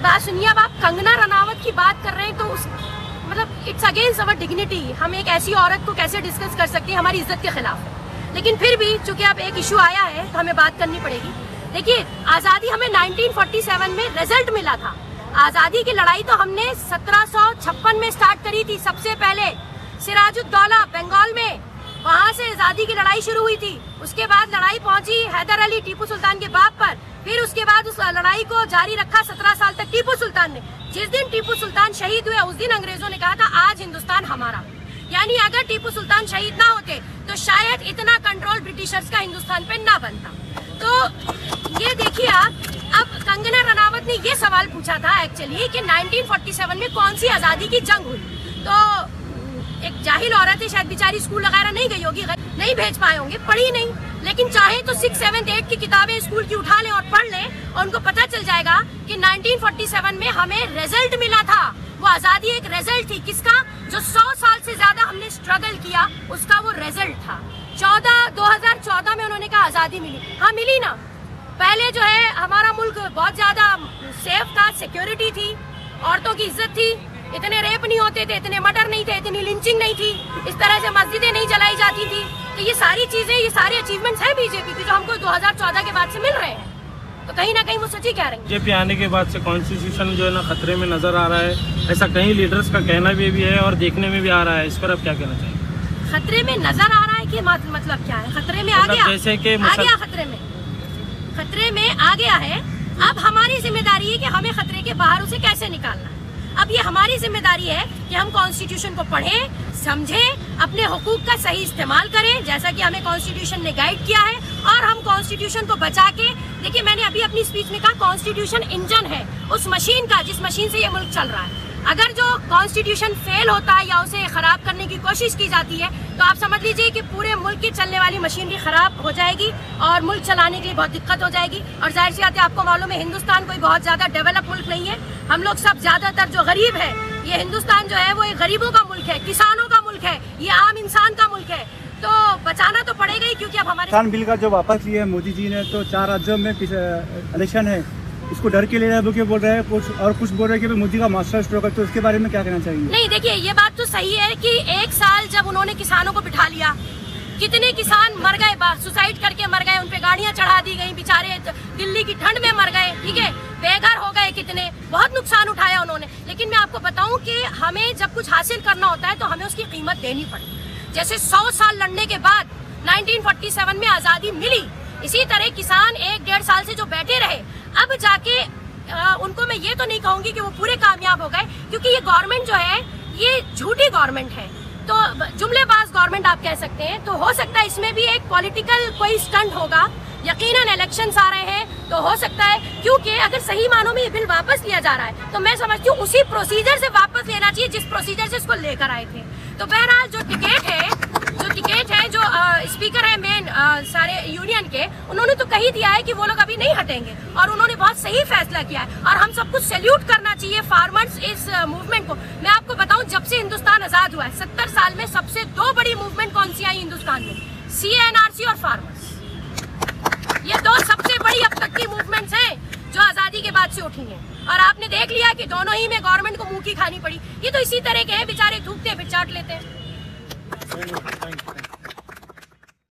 बात सुनिए, अब आप कंगना रनावत की बात कर रहे हैं तो उस मतलब इट्स अगेंस्ट अवर डिग्निटी। हम एक ऐसी औरत को कैसे डिस्कस कर सकते हैं, हमारी इज्जत के खिलाफ है। लेकिन फिर भी चूंकि अब एक इशू आया है तो हमें बात करनी पड़ेगी। देखिए, आज़ादी हमें 1947 में रिजल्ट मिला था। आज़ादी की लड़ाई तो हमने 1756 में स्टार्ट करी थी। सबसे पहले सिराजुद्दौला बंगाल में, वहाँ से आज़ादी की लड़ाई शुरू हुई थी। उसके बाद लड़ाई पहुंची हैदर अली टीपू सुल्तान के बाप पर। फिर उसके बाद उस लड़ाई को जारी रखा 17 साल तक टीपू सुल्तान ने। जिस दिन टीपू सुल्तान शहीद हुए उस दिन अंग्रेजों ने कहा था आज हिंदुस्तान हमारा। यानी अगर टीपू सुल्तान शहीद ना होते तो शायद इतना कंट्रोल ब्रिटिशर्स का हिंदुस्तान पे ना बनता। तो ये देखिए आप, अब कंगना रनावत ने ये सवाल पूछा था एक्चुअली कि 1947 में कौन सी आज़ादी की जंग हुई। तो एक जाहिल औरत है, शायद बेचारी स्कूल वगैरह नहीं गई होगी, नहीं भेज पाए होंगे, पढ़ी नहीं। लेकिन चाहे तो 6, 7, 8 की किताबें स्कूल की उठा लें और पढ़ लें और उनको पता चल जाएगा कि 1947 में हमें रिजल्ट मिला था। वो आज़ादी एक रिजल्ट थी किसका? जो 100 साल से ज्यादा हमने स्ट्रगल किया उसका वो रिजल्ट था। 2014 में उन्होंने कहा आज़ादी मिली। हाँ मिली ना। पहले जो है हमारा मुल्क बहुत ज्यादा सेफ था, सिक्योरिटी थी, औरतों की इज्जत थी, इतने रेप नहीं होते थे, इतने मर्डर नहीं थे, इतनी लिंचिंग नहीं थी, इस तरह से मस्जिदें नहीं जलाई जाती थी। तो ये सारी चीजें, ये सारे अचीवमेंट्स हैं बीजेपी की जो हमको 2014 के बाद से मिल रहे हैं। तो कहीं ना कहीं वो सच ही कह रहे हैं। बीजेपी आने के बाद से कॉन्स्टिट्यूशन जो है ना खतरे में नजर आ रहा है, ऐसा कई लीडर्स का कहना भी है और देखने में भी आ रहा है। इस पर आप क्या कहना चाहिए? खतरे में नजर आ रहा है कि मतलब क्या है? खतरे में आ गया, जैसे कि आ गया, खतरे में आ गया है। अब हमारी जिम्मेदारी है कि हमें खतरे के बाहर उसे कैसे निकालना है। अब ये हमारी जिम्मेदारी है कि हम कॉन्स्टिट्यूशन को पढ़ें, समझें, अपने हुकूक का सही इस्तेमाल करें जैसा कि हमें कॉन्स्टिट्यूशन ने गाइड किया है, और हम कॉन्स्टिट्यूशन को बचा के, देखिए मैंने अभी अपनी स्पीच में कहा कॉन्स्टिट्यूशन इंजन है उस मशीन का जिस मशीन से ये मुल्क चल रहा है। अगर जो कॉन्स्टिट्यूशन फेल होता है या उसे खराब करने की कोशिश की जाती है तो आप समझ लीजिए कि पूरे मुल्क की चलने वाली मशीनरी खराब हो जाएगी और मुल्क चलाने के लिए बहुत दिक्कत हो जाएगी। और जाहिर सी बात है, आपको मालूम है हिंदुस्तान कोई बहुत ज्यादा डेवलप मुल्क नहीं है। हम लोग सब ज्यादातर जो गरीब है, ये हिंदुस्तान जो है वो एक गरीबों का मुल्क है, किसानों का मुल्क है, ये आम इंसान का मुल्क है। तो बचाना तो पड़ेगा ही, क्योंकि अब हमारे किसान बिल का जो वापस लिया है मोदी जी ने, तो 4 राज्यों में इलेक्शन है, इसको डर के ले रहे हैं, बोल रहे हैं कुछ और कुछ बोल रहे हैं कि मोदी का मास्टर स्ट्रोक है। तो उसके बारे में क्या कहना चाहिए? नहीं, देखिए ये बात तो सही है कि 1 साल जब उन्होंने किसानों को बिठा लिया, कितने किसान मर गए, सुसाइड करके मर गए, उनपे गाड़ियां चढ़ा दी गई, बेचारे दिल्ली की ठंड में मर गए, ठीक है, बेघर हो गए, कितने बहुत नुकसान उठाया उन्होंने। लेकिन मैं आपको बताऊं कि हमें जब कुछ हासिल करना होता है तो हमें उसकी कीमत देनी पड़ती। जैसे 100 साल लड़ने के बाद 1947 में आज़ादी मिली, इसी तरह किसान 1-1.5 साल से जो बैठे रहे, अब जाके उनको मैं ये तो नहीं कहूंगी कि वो पूरे कामयाब हो गए, क्योंकि ये गवर्नमेंट जो है ये झूठी गवर्नमेंट है, तो जुमलेबाज गवर्नमेंट आप कह सकते हैं। तो हो सकता है इसमें भी एक पॉलिटिकल कोई स्टंट होगा, यकीनन इलेक्शंस आ रहे हैं तो हो सकता है, क्योंकि अगर सही मानों में ये बिल वापस लिया जा रहा है तो मैं समझती हूँ उसी प्रोसीजर से वापस लेना चाहिए जिस प्रोसीजर से इसको लेकर आए थे। तो बहरहाल जो टिकट है जो स्पीकर है मेन सारे यूनियन के, उन्होंने तो कही दिया है कि वो लोग अभी नहीं हटेंगे, और उन्होंने बहुत सही फैसला किया है और हम सबको सैल्यूट करना चाहिए फार्मर्स इस मूवमेंट को। मैं आपको बताऊं, जब से हिंदुस्तान आजाद हुआ है 70 साल में सबसे 2 बड़ी मूवमेंट कौन सी आई हिंदुस्तान में? CNRC और फार्मर्स। ये 2 सबसे बड़ी अब तक की मूवमेंट्स हैं जो आजादी के बाद से उठी हैं, और आपने देख लिया कि दोनों ही में गवर्नमेंट को मुंह की खानी पड़ी। ये तो इसी तरह के हैं, बेचारे थूकते फिर चाट लेते हैं।